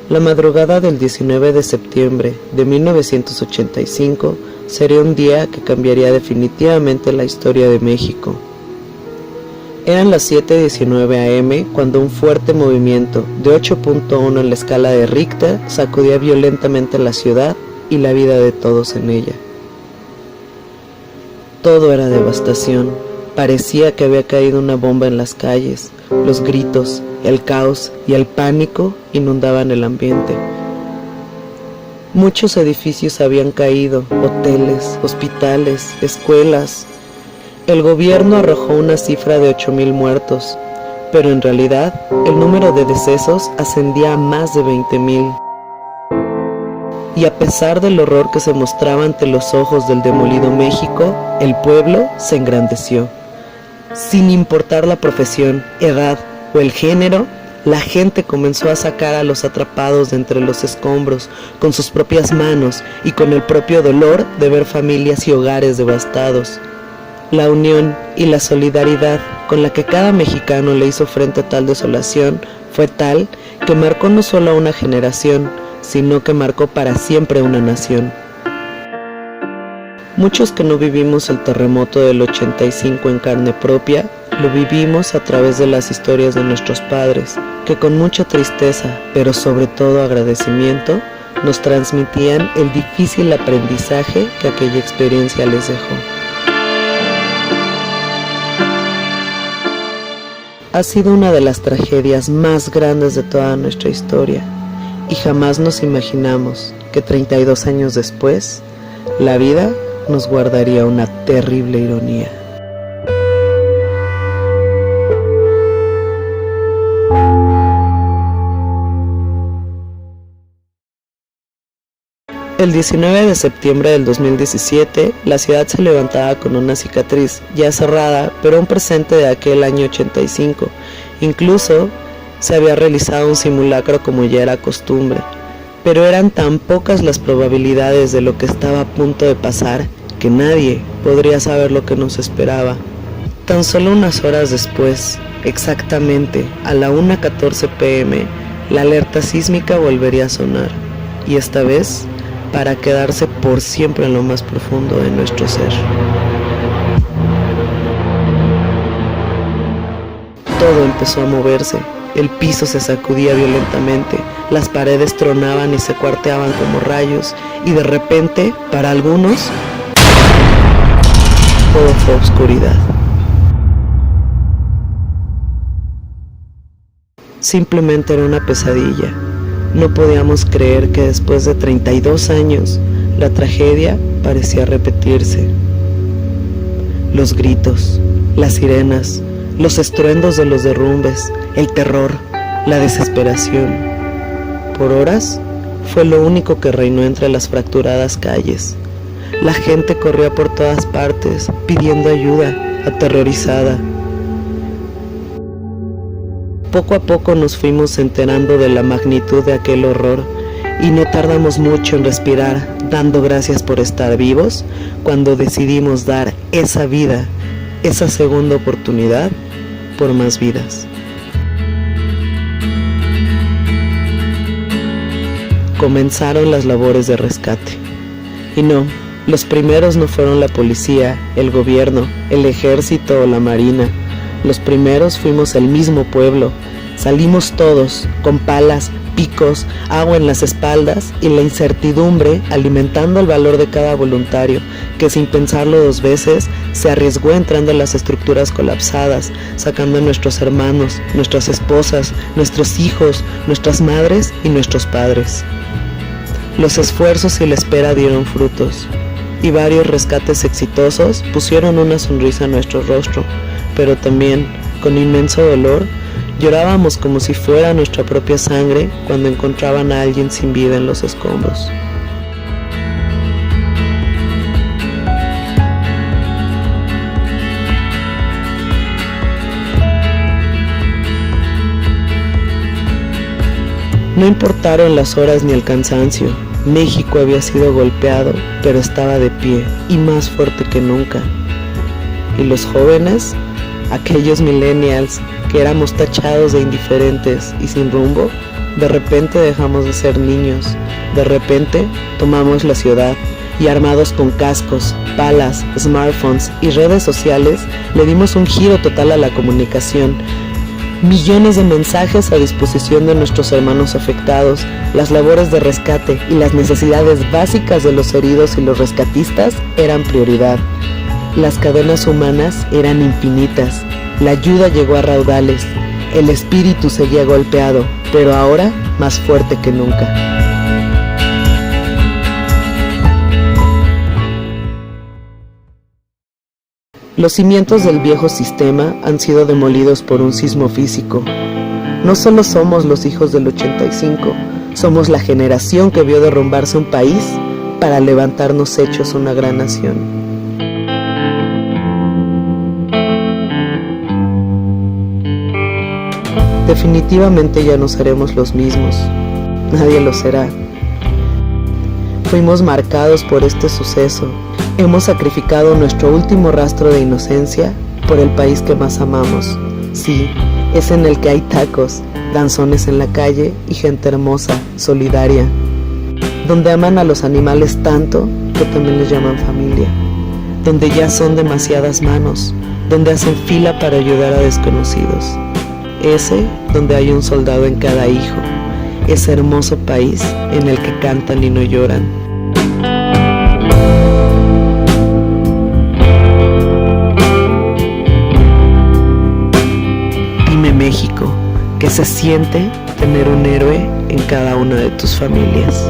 La madrugada del 19 de septiembre de 1985 sería un día que cambiaría definitivamente la historia de México. Eran las 7:19 am cuando un fuerte movimiento de 8.1 en la escala de Richter sacudía violentamente la ciudad y la vida de todos en ella. Todo era devastación. Parecía que había caído una bomba en las calles. Los gritos, el caos y el pánico inundaban el ambiente. Muchos edificios habían caído, hoteles, hospitales, escuelas. El gobierno arrojó una cifra de 8,000 muertos, pero en realidad el número de decesos ascendía a más de 20,000. Y a pesar del horror que se mostraba ante los ojos del demolido México, el pueblo se engrandeció. Sin importar la profesión, edad o el género, la gente comenzó a sacar a los atrapados de entre los escombros con sus propias manos y con el propio dolor de ver familias y hogares devastados. La unión y la solidaridad con la que cada mexicano le hizo frente a tal desolación fue tal que marcó no solo a una generación, sino que marcó para siempre una nación. Muchos que no vivimos el terremoto del 85 en carne propia, lo vivimos a través de las historias de nuestros padres, que con mucha tristeza, pero sobre todo agradecimiento, nos transmitían el difícil aprendizaje que aquella experiencia les dejó. Ha sido una de las tragedias más grandes de toda nuestra historia, y jamás nos imaginamos que 32 años después, la vida nos guardaría una terrible ironía. El 19 de septiembre del 2017, la ciudad se levantaba con una cicatriz ya cerrada, pero un presente de aquel año 85. Incluso se había realizado un simulacro como ya era costumbre, pero eran tan pocas las probabilidades de lo que estaba a punto de pasar que nadie podría saber lo que nos esperaba. Tan solo unas horas después, exactamente a la 1:14 p.m., la alerta sísmica volvería a sonar, y esta vez para quedarse por siempre en lo más profundo de nuestro ser. Todo empezó a moverse, el piso se sacudía violentamente, las paredes tronaban y se cuarteaban como rayos, y de repente, para algunos, todo fue oscuridad. Simplemente era una pesadilla. No podíamos creer que después de 32 años, la tragedia parecía repetirse. Los gritos, las sirenas, los estruendos de los derrumbes, el terror, la desesperación. Por horas, fue lo único que reinó entre las fracturadas calles. La gente corría por todas partes, pidiendo ayuda, aterrorizada. Poco a poco nos fuimos enterando de la magnitud de aquel horror, y no tardamos mucho en respirar, dando gracias por estar vivos, cuando decidimos dar esa vida, esa segunda oportunidad, por más vidas. Comenzaron las labores de rescate. Y no, los primeros no fueron la policía, el gobierno, el ejército o la marina. Los primeros fuimos el mismo pueblo. Salimos todos, con palas, picos, agua en las espaldas y la incertidumbre alimentando el valor de cada voluntario, que sin pensarlo dos veces se arriesgó entrando en las estructuras colapsadas, sacando a nuestros hermanos, nuestras esposas, nuestros hijos, nuestras madres y nuestros padres. Los esfuerzos y la espera dieron frutos, y varios rescates exitosos pusieron una sonrisa en nuestro rostro, pero también, con inmenso dolor, llorábamos como si fuera nuestra propia sangre cuando encontraban a alguien sin vida en los escombros. No importaron las horas ni el cansancio. México había sido golpeado, pero estaba de pie y más fuerte que nunca. Y los jóvenes, aquellos millennials que éramos tachados de indiferentes y sin rumbo, De repente dejamos de ser niños, de repente tomamos la ciudad y armados con cascos, palas, smartphones y redes sociales, le dimos un giro total a la comunicación. Millones de mensajes a disposición de nuestros hermanos afectados, las labores de rescate y las necesidades básicas de los heridos y los rescatistas eran prioridad. Las cadenas humanas eran infinitas, la ayuda llegó a raudales, el espíritu seguía golpeado, pero ahora más fuerte que nunca. Los cimientos del viejo sistema han sido demolidos por un sismo físico. No solo somos los hijos del 85, somos la generación que vio derrumbarse un país para levantarnos hechos una gran nación. Definitivamente ya no seremos los mismos, nadie lo será. Fuimos marcados por este suceso. Hemos sacrificado nuestro último rastro de inocencia por el país que más amamos. Sí, es en el que hay tacos, danzones en la calle y gente hermosa, solidaria. Donde aman a los animales tanto que también les llaman familia. Donde ya son demasiadas manos, donde hacen fila para ayudar a desconocidos. Ese donde hay un soldado en cada hijo. Ese hermoso país en el que cantan y no lloran. México, ¿qué se siente tener un héroe en cada una de tus familias?